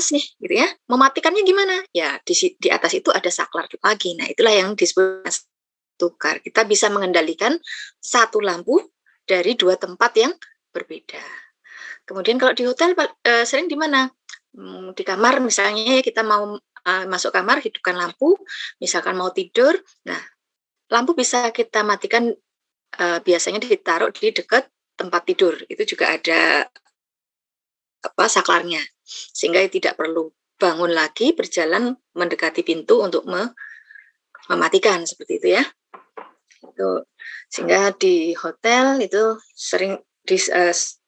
atas nih, gitu ya. Mematikannya gimana? Ya di atas itu ada saklar lagi. Nah, itulah yang disebut tukar. Kita bisa mengendalikan satu lampu dari dua tempat yang berbeda. Kemudian kalau di hotel sering di mana? Di kamar misalnya kita mau masuk kamar, hidupkan lampu, misalkan mau tidur. Nah, lampu bisa kita matikan, biasanya ditaruh di dekat tempat tidur. Itu juga ada saklarnya, sehingga tidak perlu bangun lagi berjalan mendekati pintu untuk mematikan, seperti itu ya. Itu sehingga di hotel itu sering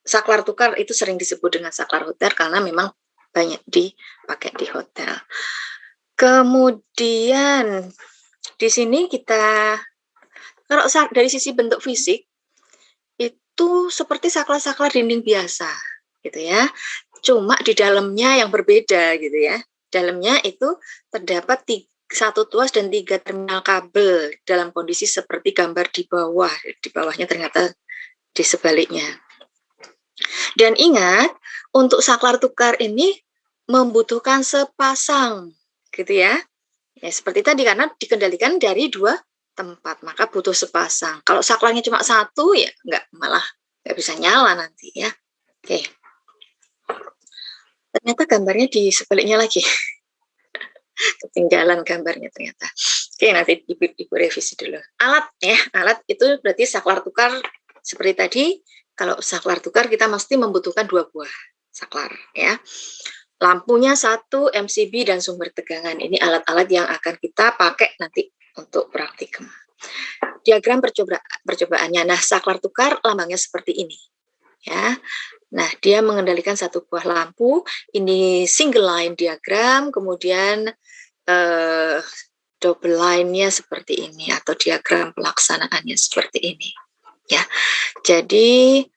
saklar tukar itu sering disebut dengan saklar hotel karena memang banyak dipakai di hotel. Kemudian di sini kita kalau dari sisi bentuk fisik itu seperti saklar-saklar dinding biasa, gitu ya. Cuma di dalamnya yang berbeda, gitu ya. Dalamnya itu terdapat satu tuas dan 3 terminal kabel dalam kondisi seperti gambar di bawah. Di bawahnya ternyata di sebaliknya. Dan ingat, untuk saklar tukar ini membutuhkan sepasang, gitu ya. Ya seperti tadi karena dikendalikan dari 2 tempat, maka butuh sepasang. Kalau saklarnya cuma 1 ya malah nggak bisa nyala nanti ya. Oke. Ternyata gambarnya di sebaliknya lagi. Ketinggalan gambarnya ternyata. Oke, nanti ibu revisi dulu. Alat ya, alat itu berarti saklar tukar seperti tadi. Kalau saklar tukar kita mesti membutuhkan 2 buah saklar ya. Lampunya 1, MCB dan sumber tegangan. Ini alat-alat yang akan kita pakai nanti untuk praktikum. Diagram percobaannya. Nah, saklar tukar lambangnya seperti ini. Ya. Nah, dia mengendalikan 1 buah lampu. Ini single line diagram, kemudian double line-nya seperti ini atau diagram pelaksanaannya seperti ini. Ya. Jadi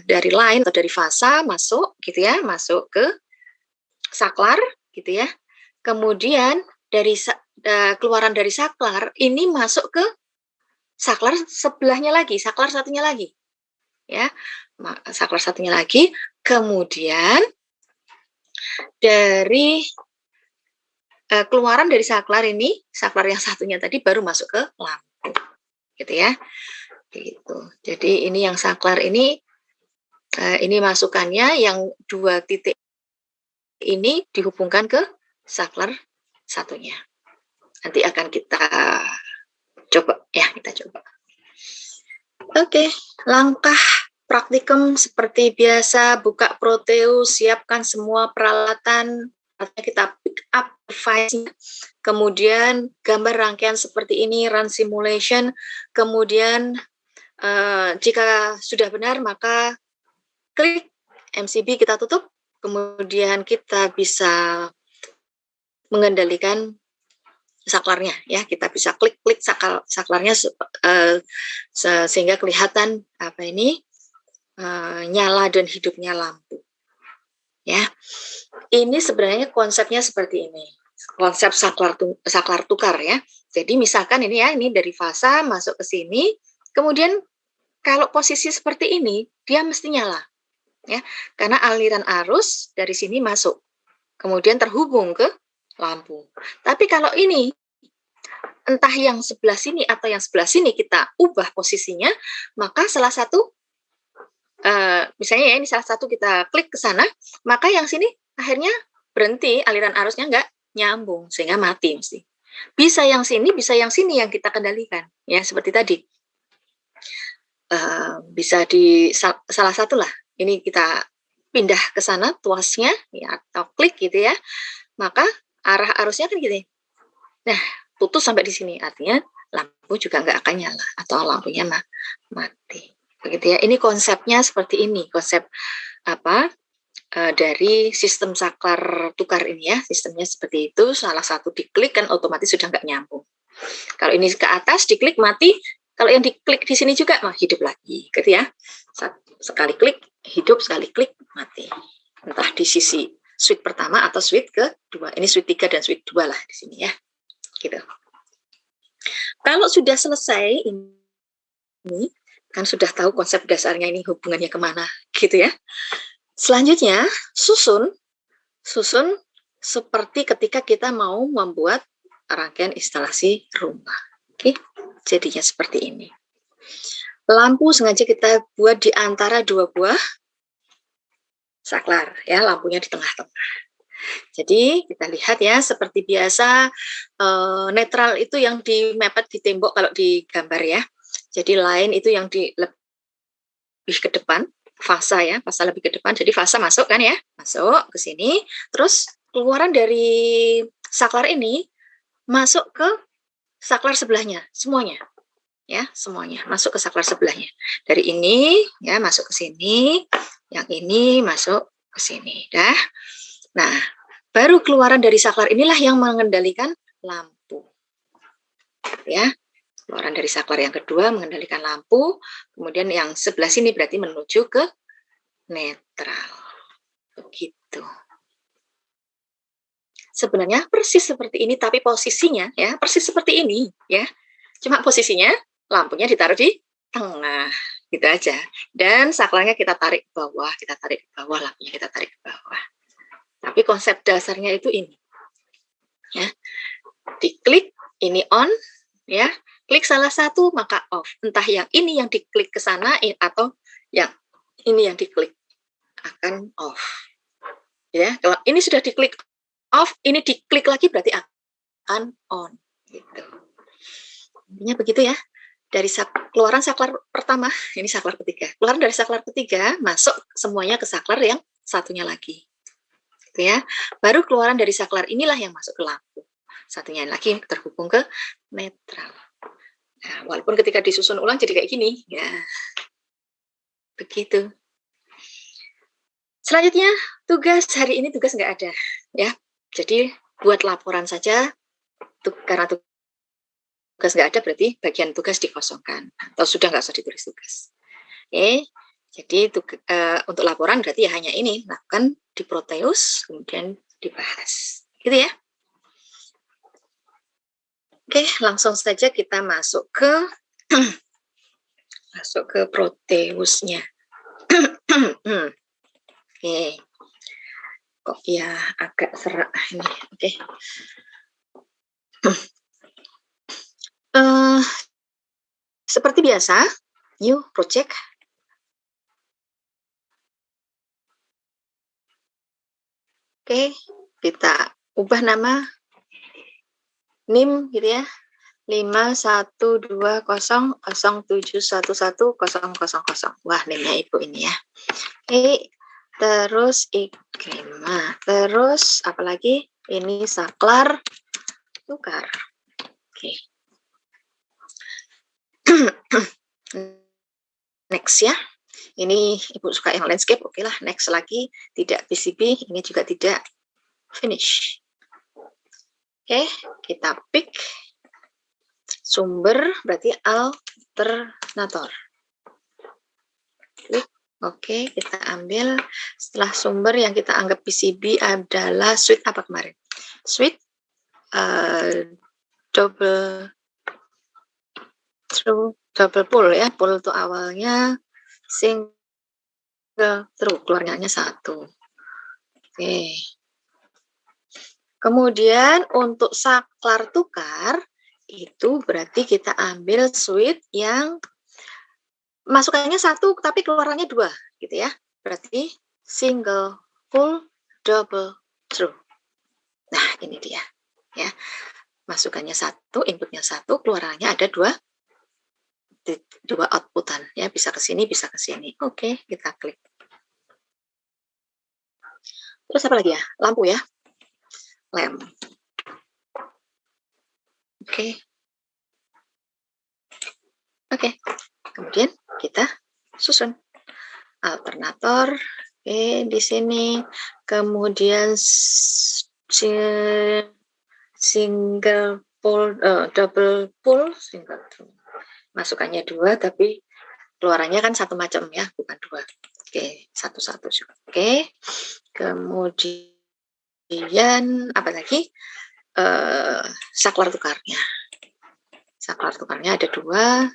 dari line atau dari fasa masuk gitu ya, masuk ke saklar gitu ya. Kemudian dari keluaran dari saklar ini masuk ke saklar sebelahnya lagi, saklar satunya lagi. Ya. Saklar satunya lagi, kemudian dari keluaran dari saklar ini, saklar yang satunya tadi baru masuk ke lampu. Gitu ya. Gitu. Jadi ini yang saklar ini masukannya yang 2 titik ini dihubungkan ke saklar satunya. Nanti akan kita coba ya, kita coba. Oke, langkah praktikum seperti biasa, buka Proteus, siapkan semua peralatan, kita pick up device-nya, kemudian gambar rangkaian seperti ini, run simulation, kemudian jika sudah benar maka klik MCB kita tutup, kemudian kita bisa mengendalikan saklarnya ya, kita bisa klik saklarnya sehingga kelihatan nyala dan hidupnya lampu ya. Ini sebenarnya konsepnya seperti ini, konsep saklar tukar ya. Jadi misalkan ini ya, ini dari fasa masuk ke sini, kemudian kalau posisi seperti ini dia mesti nyala ya, karena aliran arus dari sini masuk kemudian terhubung ke lampu. Tapi kalau ini entah yang sebelah sini atau yang sebelah sini kita ubah posisinya, maka salah satu misalnya ya ini salah satu kita klik ke sana, maka yang sini akhirnya berhenti, aliran arusnya nggak nyambung sehingga mati mesti. Bisa yang sini, bisa yang sini yang kita kendalikan ya, seperti tadi. Bisa di salah satu lah. Ini kita pindah ke sana tuasnya ya, atau klik gitu ya. Maka arah arusnya kan gini. Nah, putus sampai di sini artinya lampu juga nggak akan nyala atau lampunya mati. Begitu ya. Ini konsepnya seperti ini, konsep dari sistem saklar tukar ini ya, sistemnya seperti itu. Salah satu diklik kan otomatis sudah nggak nyambung. Kalau ini ke atas diklik mati, kalau yang diklik di sini juga hidup lagi, gitu ya. Sekali klik hidup, sekali klik mati. Entah di sisi switch pertama atau switch kedua. Ini switch 3 dan switch 2 lah di sini ya. Gitu. Kalau sudah selesai ini kan sudah tahu konsep dasarnya ini hubungannya kemana, gitu ya. Selanjutnya, susun seperti ketika kita mau membuat rangkaian instalasi rumah. Oke, jadinya seperti ini. Lampu sengaja kita buat di antara dua buah saklar, ya, lampunya di tengah-tengah. Jadi kita lihat ya, seperti biasa, netral itu yang dimepet di tembok kalau di gambar ya. Jadi line itu yang lebih ke depan, fasa ya, fasa lebih ke depan. Jadi fasa masuk kan ya, masuk ke sini. Terus keluaran dari saklar ini masuk ke saklar sebelahnya, semuanya. Ya, semuanya masuk ke saklar sebelahnya. Dari ini ya masuk ke sini, yang ini masuk ke sini. Dah. Nah, baru keluaran dari saklar inilah yang mengendalikan lampu. Ya, keluaran dari saklar yang kedua mengendalikan lampu, kemudian yang sebelah sini berarti menuju ke netral. Begitu. Sebenarnya persis seperti ini, tapi posisinya ya persis seperti ini ya. Cuma posisinya lampunya ditaruh di tengah, gitu aja. Dan saklarnya kita tarik ke bawah, lampunya kita tarik ke bawah. Tapi konsep dasarnya itu ini. Ya. Diklik, ini on, ya. Klik salah satu maka off. Entah yang ini yang diklik ke sana atau yang ini yang diklik akan off. Ya, kalau ini sudah diklik off, ini diklik lagi berarti akan on gitu. Intinya begitu ya. Dari keluaran saklar pertama, ini saklar ketiga. Keluaran dari saklar ketiga masuk semuanya ke saklar yang satunya lagi. Gitu ya. Baru keluaran dari saklar inilah yang masuk ke lampu. Satunya lagi terhubung ke netral. Nah, walaupun ketika disusun ulang jadi kayak gini, ya. Begitu. Selanjutnya, tugas hari ini tugas nggak ada, ya. Jadi buat laporan saja, karena tugas nggak ada berarti bagian tugas dikosongkan atau sudah nggak usah ditulis tugas. Oke, jadi untuk laporan berarti ya hanya ini, lakukan di Proteus kemudian dibahas, gitu ya. Oke, langsung saja kita masuk ke Proteusnya. Oke, kok ya agak serak ini. Oke. Seperti biasa, new project. Oke, kita ubah nama NIM gitu ya. 512007110000. Wah, NIM-nya Ibu ini ya. Oke, terus Ikrima. Terus apalagi? Ini saklar tukar. Oke. Next ya. Ini Ibu suka yang landscape, oke lah. Next lagi, tidak PCB, ini juga tidak finish. Oke, kita pick sumber, berarti alternator. Klik, oke, kita ambil. Setelah sumber yang kita anggap PCB adalah switch apa kemarin? Switch double pull ya. Pull itu awalnya single through, keluarnya hanya satu. Oke. Kemudian untuk saklar tukar itu berarti kita ambil switch yang masukannya satu tapi keluarannya dua, gitu ya. Berarti single, full, double, through. Nah, ini dia, ya. Masukannya satu, inputnya satu, keluarannya ada dua outputan, ya. Bisa ke sini, bisa ke sini. Oke, kita klik. Terus apa lagi ya? Lampu ya. Lamp. Oke. Oke. Kemudian kita susun alternator. Oke, di sini. Kemudian single pull, double pull, single through. Masukannya dua, tapi keluarannya kan satu macam ya, bukan dua. Oke, satu-satu juga. Oke. Kemudian apa lagi? Saklar tukarnya. Saklar tukarnya ada dua.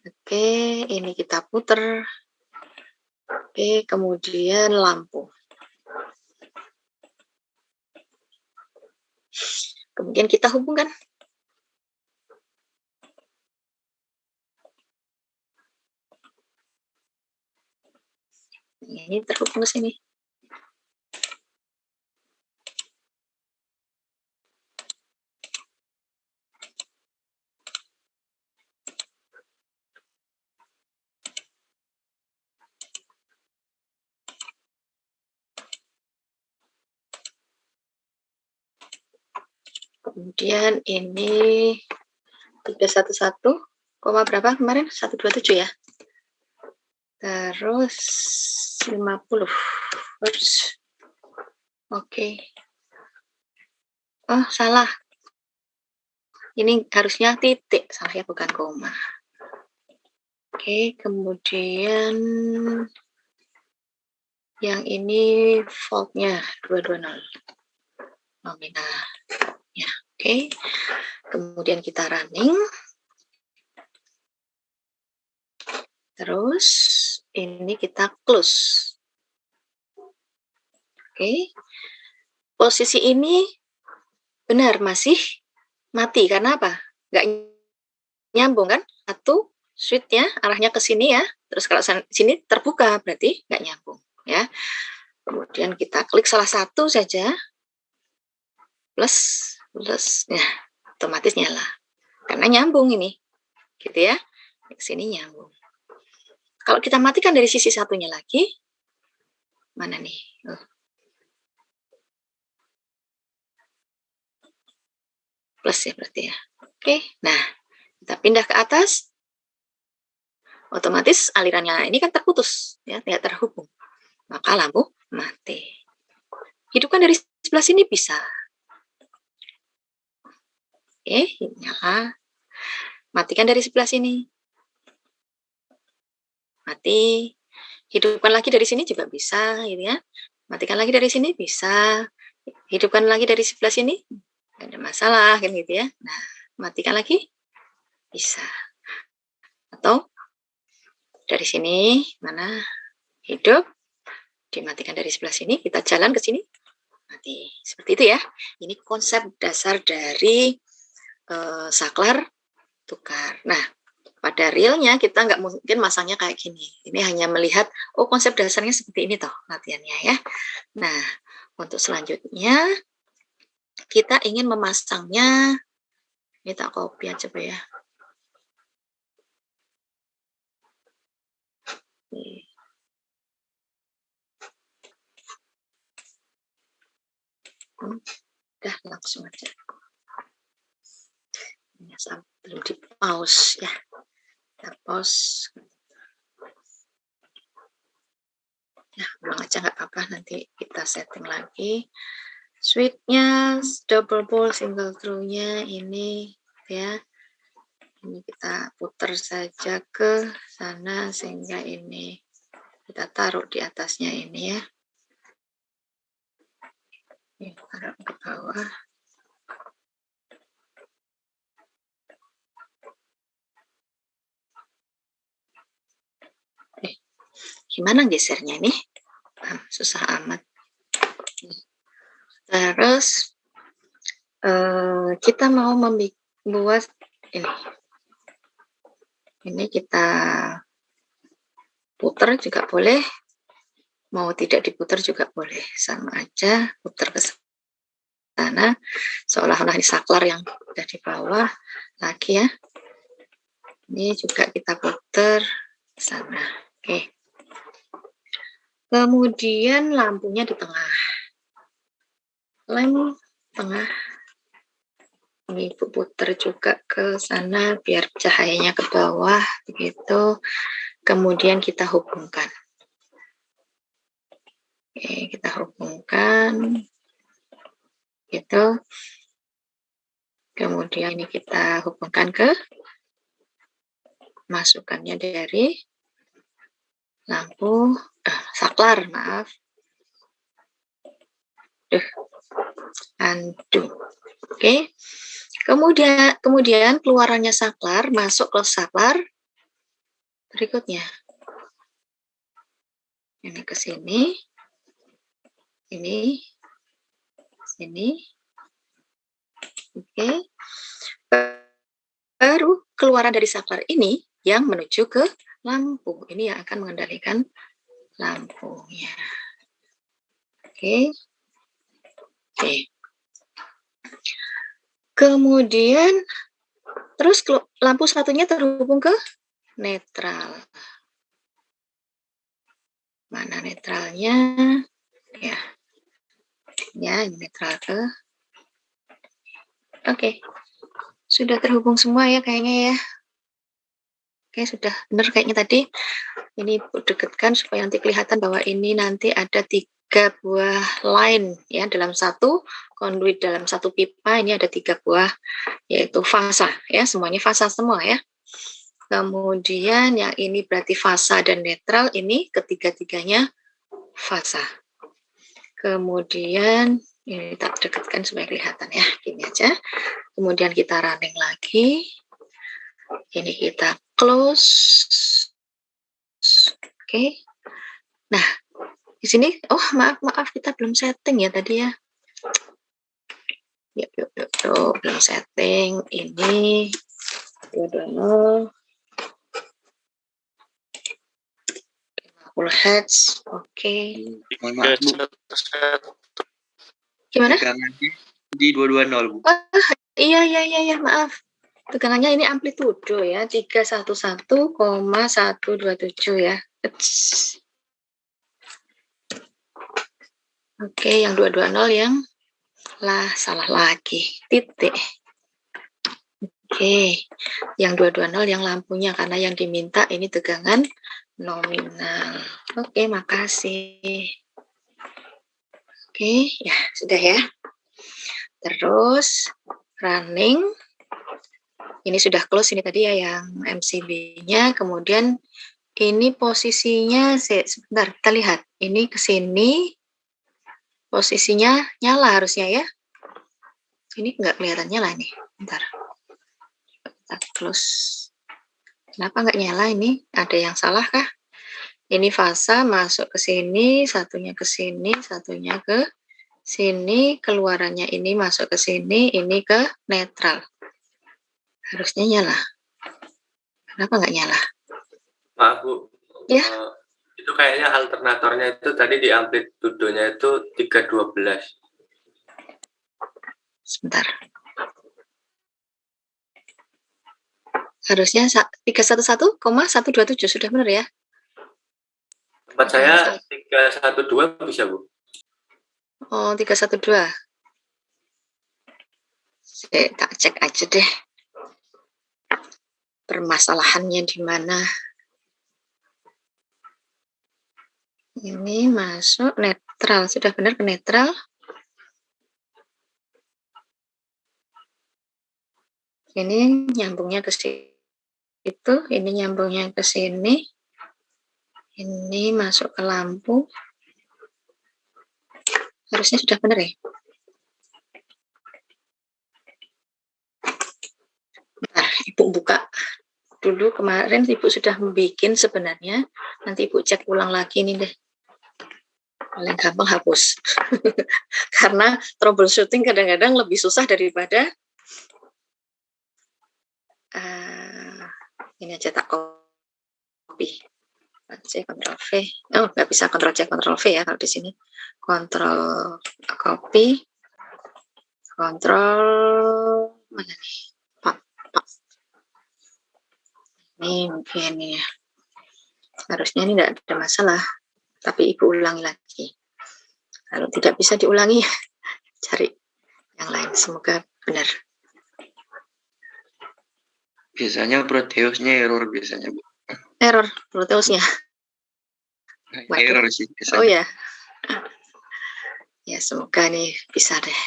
Oke, ini kita puter. Oke, kemudian lampu. Kemudian kita hubungkan. Ini terhubung ke sini. Kemudian ini 311, berapa kemarin? 127 ya. Terus 50 Hertz. Oke. Oh, salah. Ini harusnya titik, salah ya, bukan koma. Oke, kemudian yang ini voltnya 220 nominal. Ya, oke. Kemudian kita running. Terus ini kita close. Oke. Posisi ini benar masih mati karena apa? Nggak nyambung kan? Satu switch-nya arahnya ke sini ya. Terus kalau sini terbuka berarti nggak nyambung ya. Kemudian kita klik salah satu saja. Plus, ya, otomatis nyala. Karena nyambung ini. Gitu ya. Ke sini nyambung. Kalau kita matikan dari sisi satunya lagi, mana nih? Plus ya berarti ya. Oke, nah kita pindah ke atas. Otomatis alirannya ini kan terputus, ya, tidak terhubung. Maka lampu mati. Hidupkan dari sebelah sini bisa. Oke, nyala. Matikan dari sebelah sini. Mati. Hidupkan lagi dari sini juga bisa, gitu ya. Matikan lagi dari sini bisa. Hidupkan lagi dari sebelah sini, nggak ada masalah, kan gitu ya. Nah, matikan lagi bisa. Atau dari sini, mana hidup, dimatikan dari sebelah sini, kita jalan ke sini, mati. Seperti itu ya. Ini konsep dasar dari saklar tukar. Nah, pada realnya kita nggak mungkin masangnya kayak gini. Ini hanya melihat, oh konsep dasarnya seperti ini toh latihannya ya. Nah, untuk selanjutnya kita ingin memasangnya. Ini tak copy aja Pak ya. Udah langsung aja. Ini belum di pause ya. Kita pause. Ya, ulang aja nggak apa-apa, nanti kita setting lagi. Switch-nya double pole single through-nya ini ya. Ini kita putar saja ke sana sehingga ini kita taruh di atasnya ini ya. Ini taruh ke bawah. Gimana gesernya ini? Susah amat. Terus kita mau membuat ini. Ini kita putar juga boleh, mau tidak diputar juga boleh, sama aja, putar ke sana, seolah-olah ini saklar yang ada di bawah lagi ya. Ini juga kita putar ke sana. Oke. Kemudian lampunya di tengah. Lem tengah. Ini putar juga ke sana biar cahayanya ke bawah begitu. Kemudian kita hubungkan. Oke, kita hubungkan gitu. Kemudian ini kita hubungkan ke masukannya dari lampu saklar, maaf. Undo. Oke. Kemudian keluarannya saklar masuk ke saklar berikutnya. Ini ke sini. Ini. Sini. Oke. Baru keluaran dari saklar ini yang menuju ke lampu. Ini yang akan mengendalikan lampunya. Oke. Oke. Kemudian terus lampu satunya terhubung ke netral. Mana netralnya? Ya. Ya, netral ke. Oke. Sudah terhubung semua ya kayaknya ya. Oke, sudah benar kayaknya tadi. Ini dekatkan supaya nanti kelihatan bahwa ini nanti ada 3 buah line ya dalam satu konduit, dalam satu pipa ini ada 3 buah, yaitu fasa ya, semuanya fasa semua ya. Kemudian yang ini berarti fasa dan netral, ini ketiga-tiganya fasa. Kemudian ini tak dekatkan supaya kelihatan ya, gini aja. Kemudian kita running lagi. Ini kita close. Oke. Nah, di sini, oh maaf kita belum setting ya tadi ya. Yuk, belum setting. Ini 220 50 Hz. Oke. Mohon maaf, Bu. Gimana? Tegangannya di 220, Bu. Oh, iya, maaf. Tegangannya ini amplitudo ya, 311,127 ya. Oke, yang 220 yang salah lagi, titik. Oke, yang 220 yang lampunya, karena yang diminta ini tegangan nominal. Oke, makasih. Oke, ya sudah ya. Terus running. Ini sudah close ini tadi ya yang MCB-nya. Kemudian ini posisinya, sebentar kita lihat. Ini ke sini, posisinya nyala harusnya ya. Ini nggak kelihatan nyala nih. Bentar. Kita close. Kenapa nggak nyala ini? Ada yang salah kah? Ini fasa masuk ke sini, satunya ke sini, satunya ke sini, keluarannya ini masuk ke sini, ini ke netral. Harusnya nyala. Kenapa nggak nyala? Maaf, Bu. Ya. Itu kayaknya alternatornya itu tadi di amplitudonya itu 312. Sebentar. Harusnya 311,127 sudah benar ya? Tempat saya 312 bisa, Bu. Oh, 312. Saya tak cek aja deh. Permasalahannya di mana? Ini masuk netral, sudah benar ke netral. Ini nyambungnya ke situ, ini nyambungnya ke sini. Ini masuk ke lampu. Harusnya sudah benar ya? Bentar, Ibu buka dulu. Kemarin Ibu sudah membuat sebenarnya. Nanti Ibu cek ulang lagi nih deh. Paling gampang hapus. Karena troubleshooting kadang-kadang lebih susah daripada ini aja tak copy. C, Ctrl V. Oh, nggak bisa Ctrl C, Ctrl V ya kalau di sini. Ctrl copy. Ctrl mana nih? Pak. Ini mungkin ya. Harusnya ini nggak ada masalah. Tapi Ibu ulangi lagi. Kalau tidak bisa diulangi, cari yang lain. Semoga benar. Biasanya Proteusnya error biasanya, Bu. Error Proteusnya. Error sih biasanya. Oh ya. Ya, semoga nih bisa deh.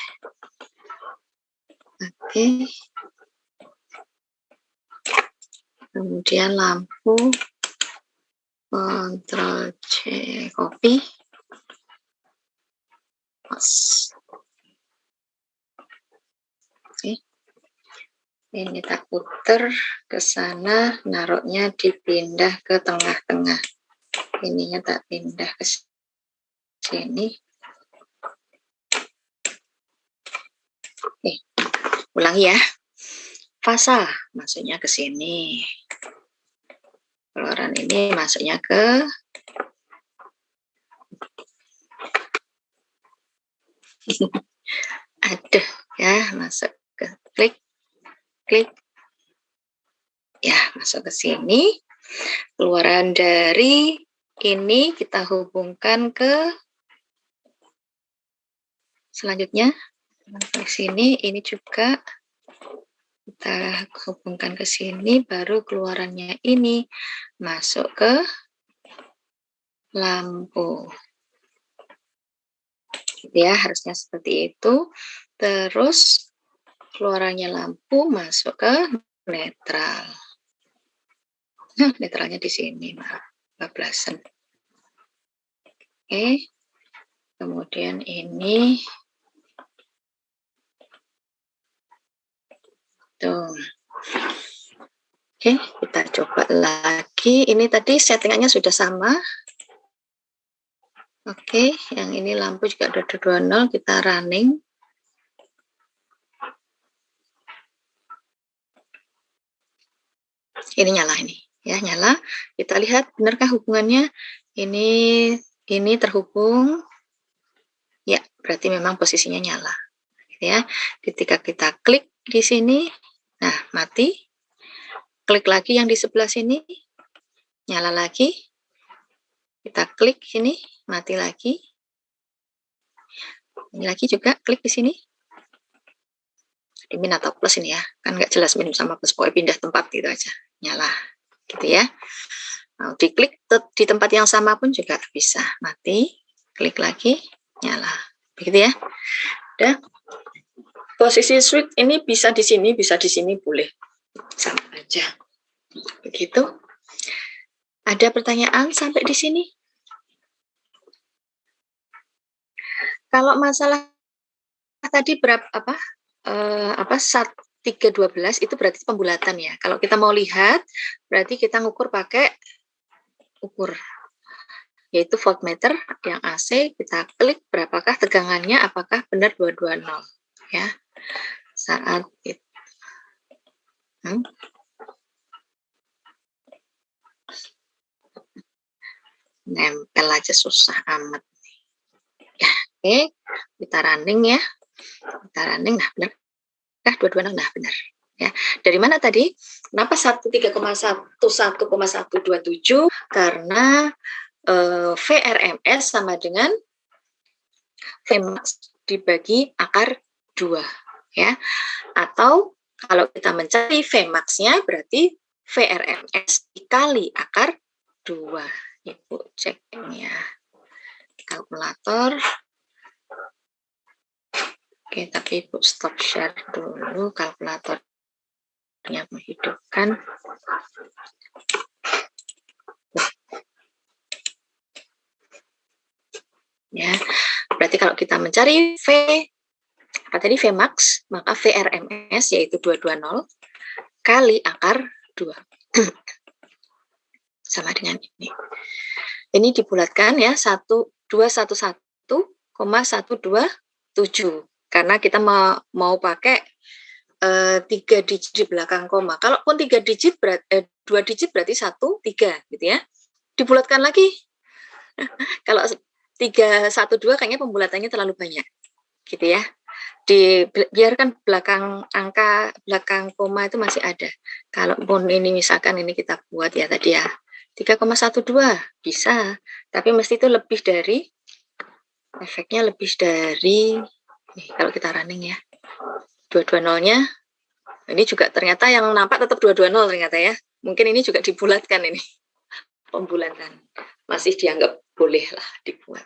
Oke. Kemudian lampu. Ctrl C, copy. Oke. Ini kita puter ke sana, naruhnya dipindah ke tengah-tengah. ininya tak pindah ke sini. Oke, ulangi ya. Fasa masuknya ke sini. Keluaran ini masuknya ke ada ya, masuk ke klik ya, masuk ke sini. Keluaran dari ini kita hubungkan ke selanjutnya ke sini, ini juga kita hubungkan ke sini, baru keluarannya ini masuk ke lampu. Ya, harusnya seperti itu. Terus keluarannya lampu masuk ke netral. Nah, netralnya di sini, bablasan. Oke. Kemudian ini tuh. Oke, kita coba lagi. Ini tadi settingannya sudah sama. Oke, yang ini lampu juga ada 20, kita running. Ini nyala ini, ya nyala. Kita lihat benarkah hubungannya? Ini terhubung. Ya, berarti memang posisinya nyala. Ya, ketika kita klik di sini, nah mati. Klik lagi yang di sebelah sini, nyala lagi. Kita klik sini, mati lagi. Ini lagi juga klik di sini. Di min atau plus ini ya, kan nggak jelas minus sama plus, pokoknya pindah tempat gitu aja, nyala, gitu ya. Nah, diklik di tempat yang sama pun juga bisa, mati, klik lagi, nyala, begitu ya. Dan posisi switch ini bisa di sini boleh, sama aja, begitu. Ada pertanyaan sampai di sini? Kalau masalah tadi berapa 312 itu berarti pembulatan ya. Kalau kita mau lihat, berarti kita ngukur pakai ukur, yaitu voltmeter yang AC. Kita klik berapakah tegangannya, apakah benar 220 ya. Saat itu nempel aja susah amat ya. Oke, kita running ya. Kita running, nah benar. 220, nah benar. Ya, dari mana tadi? Kenapa 13,1 karena VRMS sama dengan Vmax dibagi akar 2 ya. Atau kalau kita mencari Vmax-nya berarti VRMS dikali akar 2. Ibu cek ini ya. Kalkulator. Oke, tapi Ibu stop share dulu, kalkulatornya menghidupkan. Ya, berarti kalau kita mencari Vmax, maka VRMS yaitu 220 kali akar 2. Sama dengan ini. Ini dibulatkan ya, 1211,127. Karena kita mau pakai 3 digit di belakang koma. Kalaupun 3 digit 2 digit berarti 1, 3 gitu ya. Dibulatkan lagi. Kalau 312 kayaknya pembulatannya terlalu banyak. Gitu ya. Biarkan belakang koma itu masih ada. Kalaupun ini misalkan ini kita buat ya tadi ya 3,12 bisa, tapi mesti itu lebih dari efeknya lebih dari nih, kalau kita running ya 220-nya ini juga ternyata yang nampak tetap 220 ternyata ya. Mungkin ini juga dibulatkan ini pembulatan, masih dianggap boleh lah dibuat.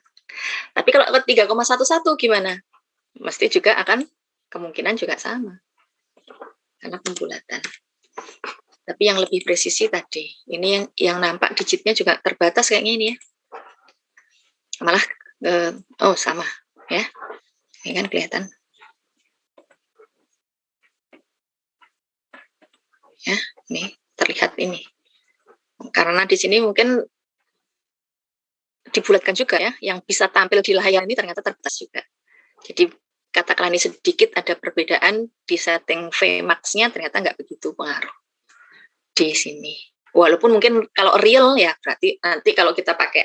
Tapi kalau 3,11 gimana? Mesti juga akan kemungkinan juga sama karena pembulatan. Tapi yang lebih presisi tadi, ini yang nampak digitnya juga terbatas kayaknya ini ya. Malah sama ya. Ini kan kelihatan. Ya, ini terlihat ini. Karena di sini mungkin dibulatkan juga ya, yang bisa tampil di layar ini ternyata terbatas juga. Jadi katakanlah ini sedikit ada perbedaan di setting Vmax-nya, ternyata nggak begitu pengaruh di sini. Walaupun mungkin kalau real ya berarti nanti kalau kita pakai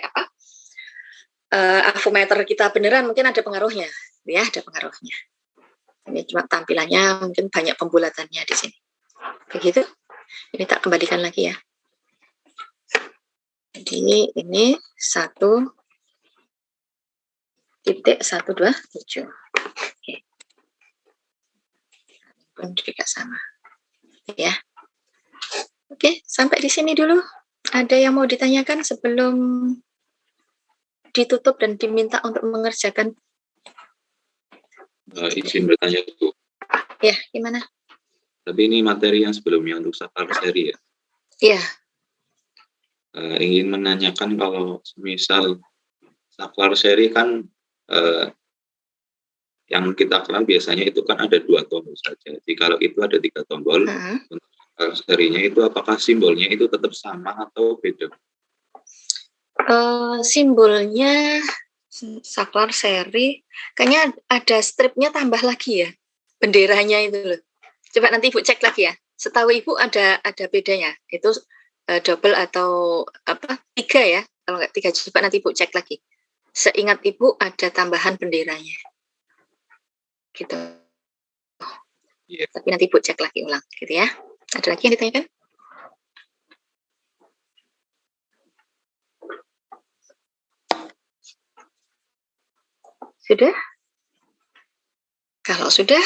avometer kita beneran mungkin ada pengaruhnya, ya ada pengaruhnya. Ini cuma tampilannya mungkin banyak pembulatannya di sini. Begitu. Ini tak kembalikan lagi ya. Jadi ini 1.127. Oke. Pun juga sama. Ya. Oke, sampai di sini dulu. Ada yang mau ditanyakan sebelum ditutup dan diminta untuk mengerjakan? Izin bertanya Bu. Ya, gimana? Tapi ini materi yang sebelumnya untuk saklar seri ya. Iya. Ingin menanyakan kalau misal saklar seri kan yang kita kenal biasanya itu kan ada 2 tombol saja. Jadi kalau itu ada 3 tombol, untuk saklar serinya itu apakah simbolnya itu tetap sama atau beda? Simbolnya saklar seri kayaknya ada stripnya tambah lagi ya, benderanya itu loh. Coba nanti Ibu cek lagi ya. Setahu Ibu ada bedanya. Itu double atau 3 ya. Kalau nggak 3, coba nanti Ibu cek lagi. Seingat Ibu ada tambahan benderanya. Gitu. Yeah. Tapi nanti Ibu cek lagi ulang gitu ya. Ada lagi yang ditanyakan? Sudah? Kalau sudah,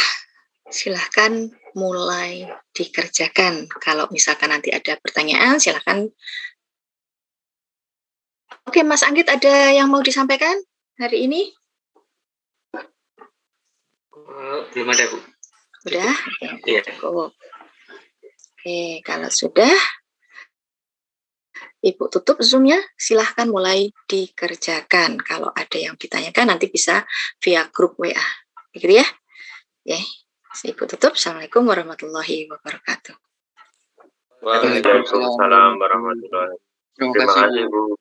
silahkan mulai dikerjakan. Kalau misalkan nanti ada pertanyaan, silahkan. Oke, Mas Anggit, ada yang mau disampaikan hari ini? Belum ada, Bu. Sudah? Iya. Oke, kalau sudah, Ibu tutup Zoom-nya, silahkan mulai dikerjakan. Kalau ada yang ditanyakan, nanti bisa via grup WA. Begitu ya? Oke, Ibu tutup. Assalamualaikum warahmatullahi wabarakatuh. Waalaikumsalam warahmatullahi wabarakatuh. Terima kasih, Bu.